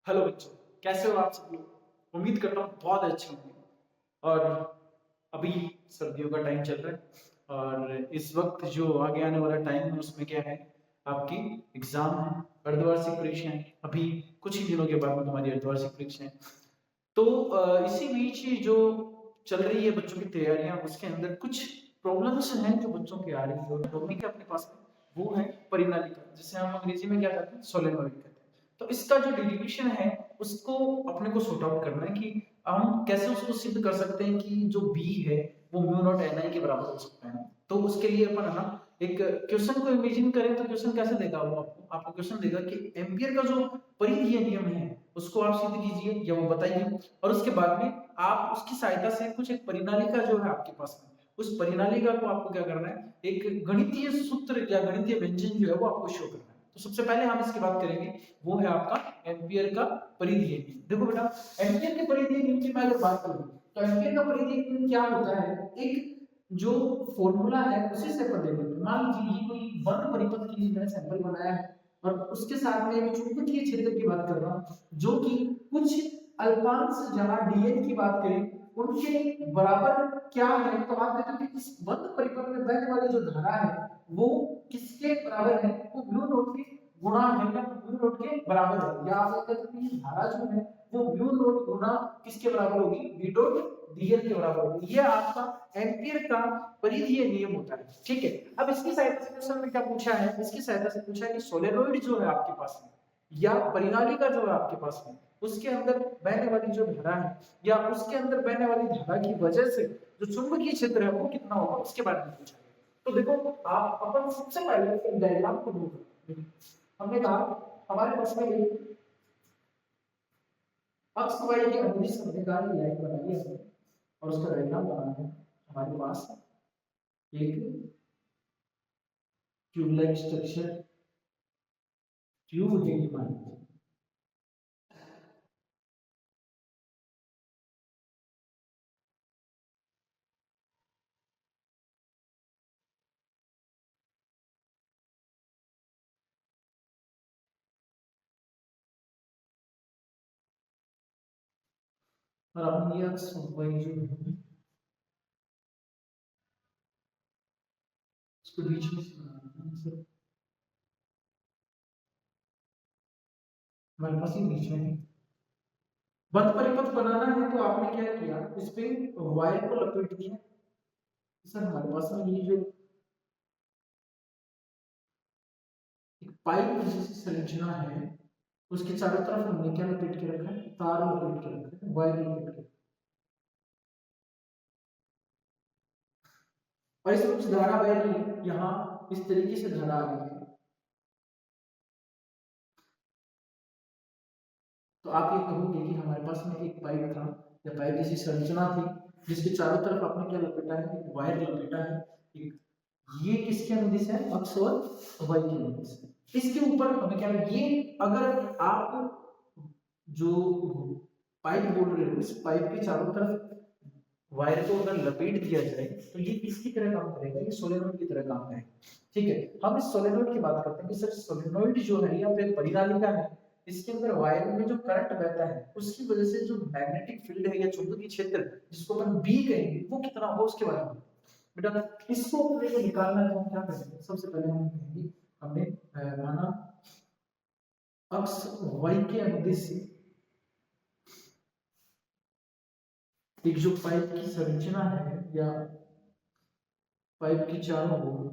Hello बच्चों, कैसे हो आप सब लोग। उम्मीद करता हूँ बहुत अच्छे होंगे। और अभी सर्दियों का टाइम चल रहा है और इस वक्त जो आगे आने वाला टाइम है उसमें क्या है, आपकी एग्जाम है, अर्धवार्षिक परीक्षाएं। अभी कुछ ही दिनों के बाद में तुम्हारी अर्धवार्षिक परीक्षाएं। तो इसी बीच जो चल रही है बच्चों की तैयारियां, उसके अंदर कुछ प्रॉब्लम्स हैं जो बच्चों की आ रही है और टॉपिक है अपने पास में, वो है परिनालिका, जिसे हम अंग्रेजी में क्या कहते हैं, सोलेनोइड कहते हैं। तो इसका जो डेरिवेशन है उसको अपने को सॉर्ट आउट करना है कि हम कैसे उसको सिद्ध कर सकते हैं कि जो बी है वो म्यू नॉट एन आई के बराबर हो सकता है। तो उसके लिए अपन है ना, एक क्वेश्चन को इमेजिन करें तो क्वेश्चन कैसे देगा, वो आपको क्वेश्चन देगा कि एम्पियर का जो परिधीय नियम है उसको आप सिद्ध कीजिए या वो बताइए, और उसके बाद में आप उसकी सहायता से कुछ एक परिनालिका जो है आपके पास में, उस परिनालिका को आपको क्या करना है, एक गणितीय सूत्र या गणितीय व्यंजन जो है वो आपको शो करना है। तो सबसे पहले हम इसकी बात करेंगे, वो है आपका एम्पियर का परिधीय नियम। देखो बेटा, एम्पियर के परिधीय नियम की मैं अगर बात करूं तो एम्पियर का परिधीय नियम क्या होता है, एक जो फॉर्मूला है उसी से अपन देखेंगे। मान लीजिए ये कोई बंद परिपथ के लिए मैंने सैंपल बनाया है और उसके साथ में एक चुंबकीय क्षेत्र की बात कर रहा हूं जो कि कुछ अल्पांश जहां dn की बात करें उनके बराबर क्या है, तो आप कहते हो कि इस बंद परिपथ में बहने वाली जो धारा है वो किसके बराबर है, वो म्यू नॉट के गुणा है या म्यू नॉट के बराबर है, या आप कहते हो कि ये धारा जो है वो म्यू नॉट गुणा किसके बराबर होगी, v डॉट dl के बराबर होगी। ये आपका एम्पियर का परिधीय नियम होता है। ठीक है, अब इसकी सहायता से क्वेश्चन में क्या पूछा है, इसकी सहायता से पूछा है कि सोलेनोइड जो है आपके पास में या परिनालिका जो है आपके पास में, उसके अंदर बहने वाली जो धारा है या उसके अंदर बहने वाली धारा की वजह से जो चुंबकीय क्षेत्र है वो कितना होगा, उसके बारे में पूछा है। तो देखो, आप अपन सबसे पहले एक डायग्राम को ड्रॉ करते हैं। हमने कहा हमारे पास में एक अक्ष वाई के अनुदिश समीकरण की लाइन बनाई है और उसका डायग्राम बनाना है। हमारे पास एक ट्यूब लाइक स्ट्रक्चर ट्यूब है मान लीजिए, और अपनी ये अक्ष वाई जो है इसको बीच में से बनाना है। हमारे पास ये बीच में है, बंद परिपथ बनाना है तो आपने क्या किया, इस पे वायर को लपेट दिया। सर हमारे पास में ये जो एक पाइप जैसी संरचना है उसके चारों तरफ हमने क्या लपेट के रखा है, तार लपेट के रखा है, वायर लपेट के, और इसमें कुछ धारा बह रही है, यहाँ इस तरीके से धारा आ रही है। तो आप ये कहोगे कि हमारे पास में एक पाइप था या पाइप जैसी संरचना थी जिसके चारों तरफ आपने क्या लपेटा है, एक वायर लपेटा है। एक ये किसके अनुदिश है, अक्ष और वाई के अनुदिश है। इसके ऊपर हमें क्या, ये अगर आप जो पाइप बोल रहे हो इस पाइप के चारों तरफ वायर को अगर लपेट दिया जाए तो ये किसकी तरह काम करेगा, ये सोलेनोइड की तरह काम करेगा। ठीक है, हम इस सोलेनोइड की बात करते हैं कि सर सोलेनोइड जो है या फिर परिनालिका है, इसके अंदर वायर में जो करंट बहता है उसकी वजह से जो मैग्नेटिक फील्ड है या चुंबकीय क्षेत्र जिसको अपन बी कहेंगे वो कितना होगा, उसके बारे में बेटा इसको अपने को निकालना है तो हम क्या करेंगे, सबसे पहले हम कहेंगे हमने माना अक्ष वाई के अनुदिश से एक जो पाइप की संरचना है या पाइप की चारों ओर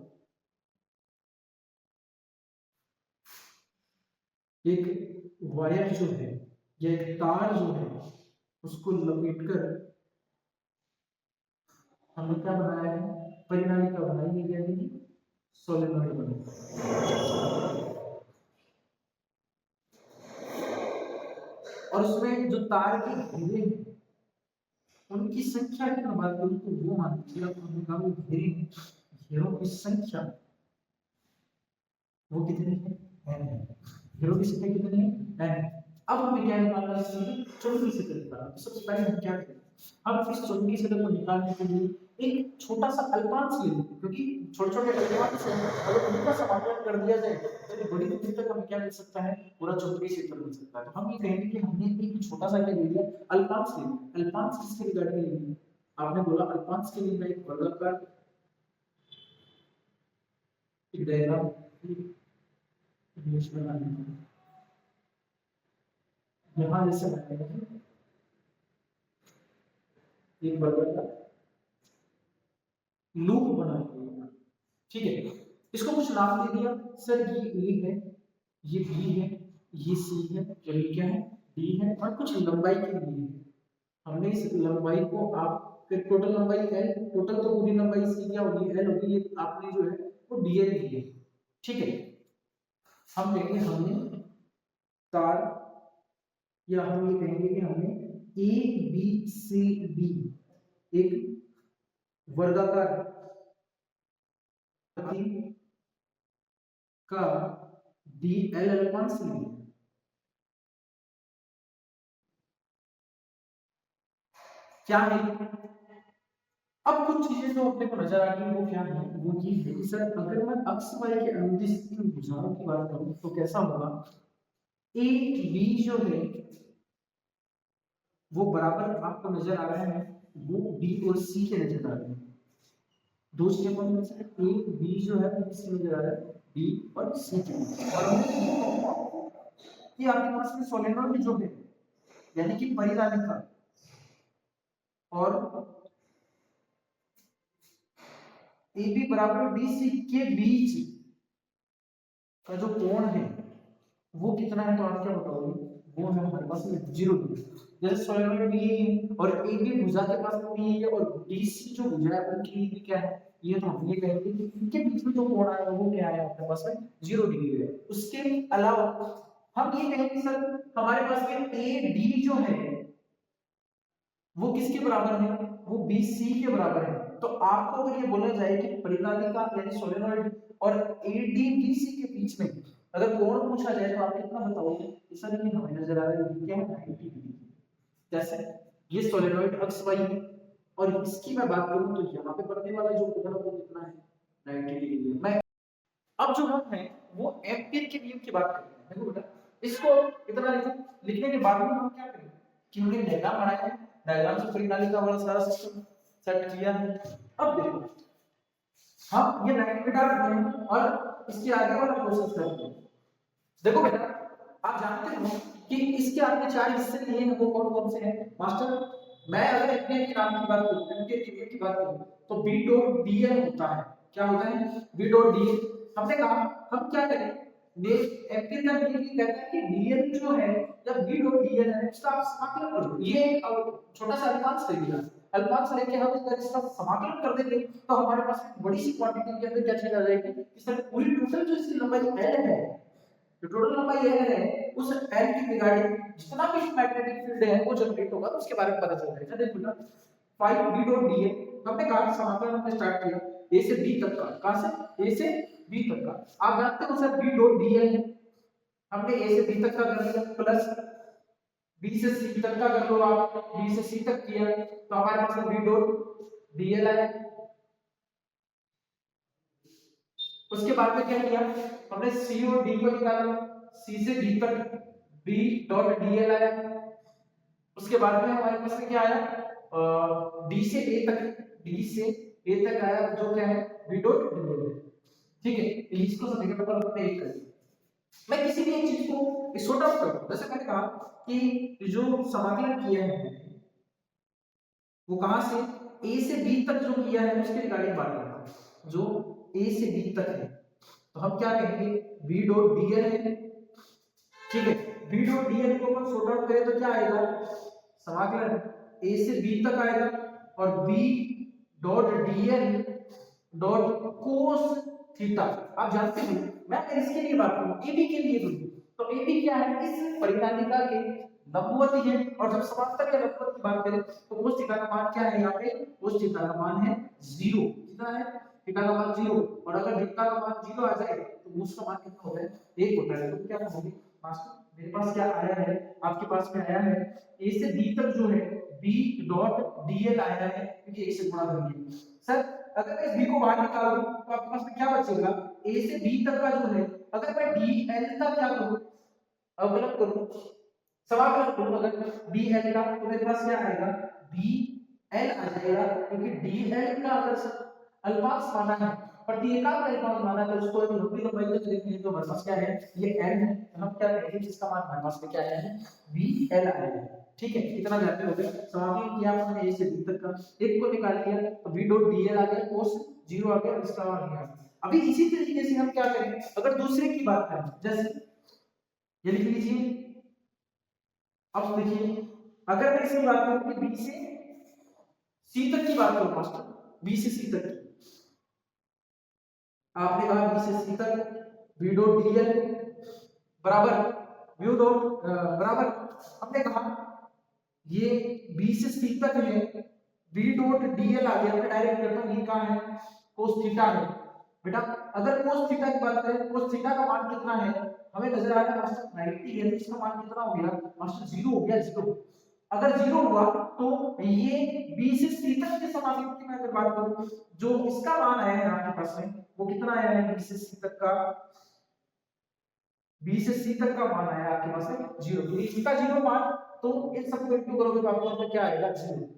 एक वायर जो है या एक तार जो है उसको लपेटकर हमने क्या बनाया है, परिनालिका बनाई है, यानी कि सोलेनोइड बनाई। और उसमें जो तार के घेरे हैं उनकी संख्या की मैं बात करूं तो वो मान लीजिए आपने कहा वो घेरे हैं, घेरों की संख्या वो कितनी है, n है। घेरों की संख्या कितनी है, n। अब हमें क्या निकालना है, चलो इसे निकालना। तो सबसे पहले हम क्या करें, हम इस चुंबकीय क्षेत्र को निकालने के लिए एक छोटा सा अल्पांश ले लेंगे, क्योंकि छोटे छोटे अल्पांश से अगर उनका समाकलन कर दिया जाए तो बड़ी दूरी तक हमें क्या मिल सकता है, पूरा चुंबकीय क्षेत्र मिल सकता है। तो हम ये कहेंगे कि हमने एक छोटा सा क्या ले लिया, अल्पांश ले लिया। अल्पांश किसके रिगार्डिंग ले लिया, आपने बोला अल्पांश के लिए मैं एक वर्गाकार डायग्राम यहाँ जैसे बनाएंगे एक वर्गाकार लूप बनाएंगे, ठीक है। इसको कुछ नाम दे दिया, सर ये ए है, ये बी है, ये सी है, और ये क्या है, डी है, और कुछ लंबाई के लिए है। हमने इस लंबाई को आप फिर टोटल लंबाई एल, टोटल तो पूरी लंबाई सी क्या होगी, एल होगी, ये आपने जो है वो डीएल दी है, ठीक है। हम कहेंगे हमने तार, या हम ये कहेंगे कि हमने ए बी सी डी एक वर्गाकार का डी एल अल्पांश लिया। क्या है, अब कुछ चीजें जो अपने को नजर आ गई वो क्या है, वो ये है कि सर अगर मैं अक्ष वाई के अनुदिश इन भुजाओं की बात करूं तो कैसा होगा, ए बी जो है वो बराबर आपको नजर आ रहा है, वो बी और सी के नजर आ रहे हैं। दो स्टेप में से ए बी जो है वो किसके नजर आ रहा है, बी और सी के। और ये आपके पास में सोलेनोइड जो है यानी कि परिधानिका और ए बी बराबर बी सी के बीच का जो कोण है वो कितना है, तो आप क्या बताओगे, वो है हमारे पास में 0 डिग्री। जैसे सोलेनोइड बी है और ए बी भुजा के पास में बी है और डी सी जो भुजा है उनकी भी क्या है, ये तो हम ये कहेंगे कि इनके बीच में जो कोण आया वो क्या है आपके पास में 0 डिग्री है। उसके अलावा हम ये कहेंगे सर हमारे पास में ए डी जो है वो किसके बराबर है, वो बी सी के बराबर है। तो आपको अगर ये बोला जाए कि परिनालिका यानी सोलेनोइड और एडीबीसी के बीच में अगर कोण पूछा जाए तो आप कितना बताओगे, सर ये हमें नजर आ रहा है क्या है 90 डिग्री। जैसे ये सोलेनोइड अक्ष वाई है और इसकी मैं बात करूं तो यहाँ पे बनने वाला जो कोण है वो कितना है 90 डिग्री। मैं अब जो हम है वो एम्पीयर के नियम की बात करते हैं। देखो बेटा इसको इतना लिखो, लिखने के बाद में हम क्या करेंगे कि हमने डायग्राम बनाया है, डायग्राम से परिनालिका वाला सारा सिस्टम सेट किया है। अब देखो हम ये 90 डाल रहे हैं और इसके आगे वाला प्रोसेस करते हैं। देखो बेटा आप जानते हो कि इसके आपने चार हिस्से लिए हैं, वो कौन कौन से हैं मास्टर। मैं अगर एम्पीयर के नाम की बात करूं, एम्पीयर के नियम की बात करूं तो बी डॉट डीएल होता है। क्या होता है, बी डॉट डीएल। हमने कहा हम क्या करें, ये एम्पीयर का नियम ये कहता है कि डीएल जो है या बी डॉट डीएल है उसका आप समाकलन करो। ये एक छोटा सा अल्पांश ले लिया, अल्पांश लेके हम अगर इसका समाकलन कर देंगे तो हमारे पास एक बड़ी सी क्वांटिटी के अंदर क्या चीज आ जाएगी, इस तरह पूरी टोटल जो इसकी लंबाई एल है, जो टोटल लंबाई एल है उस एल की रिगार्डिंग जितना भी मैग्नेटिक फील्ड है वो जनरेट होगा तो उसके बारे में पता चल जाएगा। देखो ना 5 b डॉट d है, हमने कहा समाकलन हमने स्टार्ट किया a से b तक का, कहां से a से b तक का। आप जानते हो सर b डॉट dl है, हमने a से b तक का कर लिया प्लस b से c तक का कर लो, आप b से c तक किया तो हमारे पास b डॉट dl आया। उसके बाद में क्या किया हमने c और d को निकाला, c से d तक b डॉट dl आया। उसके बाद में हमारे पास में क्या आया, d से a तक, d से a तक आया जो क्या है b डॉट dl है। ठीक है, इसको सेकंड नंबर हमने एक कर दिया। मैं किसी भी एक चीज को सॉर्ट आउट करूं, जैसे मैंने कहा कि जो समाकलन किया है वो कहां से a से b तक जो किया है उसके रिगार्डिंग बात करता हूं, जो a से b तक है तो हम क्या कहेंगे b डॉट dl है। ठीक है, b डॉट dl को अपन सॉर्ट आउट करें तो क्या आएगा, समाकलन a से b तक आएगा और b dot dl dot cos theta. आप जानते हो मैं इसके लिए बात करूं ab के लिए तो ab क्या है, इस परिनालिका के लंबवती है और जब समांतर के लंबवत की बात करें तो कोस थीटा का मान क्या है, यहाँ पे कोस थीटा का मान है 0। कितना है, थीटा का मान 0। और अगर थीटा का मान 0 आ जाए तो कोस का मान कितना होता है, 1 होता है। तो क्या होगी मास्टर, मेरे पास क्या आया है, आपके पास में आया है a से b तक जो है b डॉट dl आया है क्योंकि a से गुणा कर दिया। सर अगर मैं इस b को बाहर निकालूं तो आपके पास में क्या बचेगा, a से b तक का जो है अगर मैं dl का क्या करूं, अवकलन करूं, समाकलन करूं अगर dl का, तो मेरे पास क्या आएगा dl आ जाएगा क्योंकि dl का अगर अल्पांश माना है, प्रत्येकांक अल्पांश माना है, तो उसको एक लंबी लंबाई तक लिखेंगे तो हमारे पास क्या है ये n है, तो हम क्या करेंगे जिसका मान हमारे पास में क्या आया है bl आया है। ठीक है, इतना जानते हो गए, समाकलन किया हमने a से b तक का, एक को निकाल लिया तो b डॉट dl आ गया, cos 0 आ गया, इसका मान आ गया। अभी इसी तरीके से हम क्या करें, अगर दूसरे की बात करें, जैसे ये लिख लीजिए, अब देखिए अगर मैं इसकी बात करूं कि b से c तक की बात करूं मास्टर, b से c तक, आपने कहा b से c तक b डॉट dl बराबर म्यू डॉट बराबर, हमने कहा ये b से c तक है, b डॉट dl आ गया, मैं डायरेक्ट करता हूं, ये कहां है cos थीटा है बेटा। अगर cos थीटा की बात करें, cos थीटा का मान कितना है, हमें नजर आ रहा है मास्टर 90 है, तो इसका मान कितना हो गया मास्टर 0 हो गया, 0। अगर 0 हुआ तो ये b से c तक के समाकलन की मैं अगर बात करूं, जो इसका मान आया है आपके पास में वो कितना आया है, b से c तक का, b से c तक का मान आया आपके पास में 0, तो इसका 0 मान, तो इन सबको इंटू करोगे तो आपके पास क्या आएगा 0,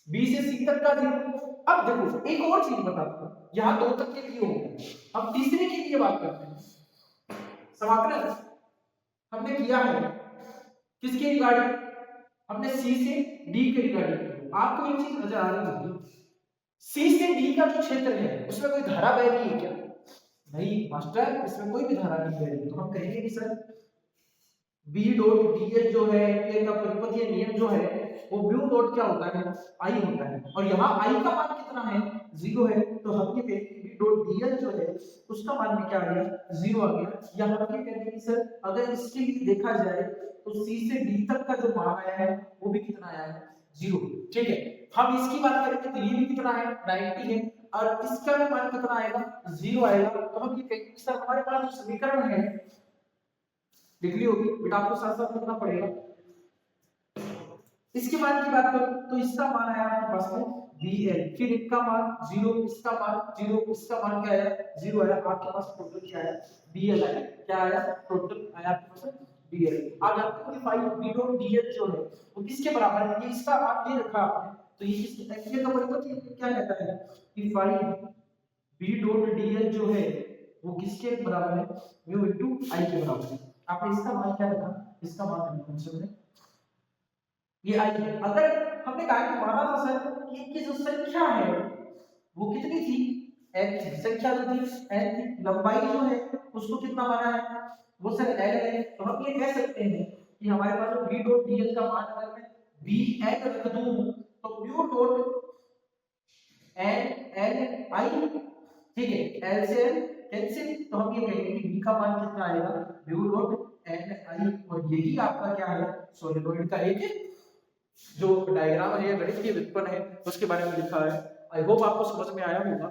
b से c तक का 0। अब देखो एक और चीज बताता हूं, यहां 2 तक के लिए हो गया, अब तीसरे के लिए बात करते हैं। समाकलन हमने किया है किसके रिगार्डिंग, हमने c से d के रिगार्डिंग। आपको एक चीज नजर आ रही होगी, c से d का जो क्षेत्र है उसमें कोई धारा बह रही है क्या, नहीं मास्टर इसमें कोई भी धारा नहीं बह रही, तो हम कहेंगे कि सर b डॉट dl जो है का परिपथ या नियम जो है वो म्यू डॉट क्या होता है i होता है, और यहाँ i का मान कितना है 0 है, तो हम ये कहेंगे b डॉट dl जो है उसका मान भी क्या आ गया 0 आ गया, या हम ये कहेंगे कि सर अगर इसके लिए देखा जाए तो c से d तक का जो मान आया है वो भी कितना आया है 0। ठीक है, हम इसकी बात करेंगे तो ये भी कितना है 90 है, और इसका भी मान कितना आएगा 0 आएगा, तो हम ये कहेंगे कि सर हमारे पास जो समीकरण है लिख ली होगी बेटा, आपको साथ साथ लिखना पड़ेगा। इसके मान की बात करूं तो इसका मान आया आपके पास में bl, फिर इनका मान 0, इसका मान 0, इसका मान क्या आया 0 आया, आपके पास टोटल क्या आया bl आया, क्या आया टोटल आया आपके पास bl। आप जानते हो कि 5 b डॉट dl जो है वो किसके बराबर है, ये इसका मान ये रखा आपने, तो ये इसके का परिपथ क्या कहता है कि 5 b डॉट dl जो है वो किसके बराबर है म्यू इनटू i के बराबर है। आपने इसका मान क्या रखा, इसका मान हमने ये आई है। अगर हमने कहा कि माना था सर कि इनकी जो संख्या है वो कितनी थी n थी, संख्या जो थी n थी, लंबाई जो है उसको कितना माना है वो सर l है, तो हम ये कह सकते हैं कि हमारे पास जो b डॉट dl का मान अगर मैं bn रख दूं तो mu dot n n i, ठीक है l से n कैंसिल, तो हम ये कहेंगे कि b का मान कितना आएगा म्यू डॉट n i, और यही आपका क्या है सोलेनोइड का एक जो डायग्राम है या गणित की व्युत्पन्न है उसके बारे में लिखा है। आई होप आपको समझ में आया होगा।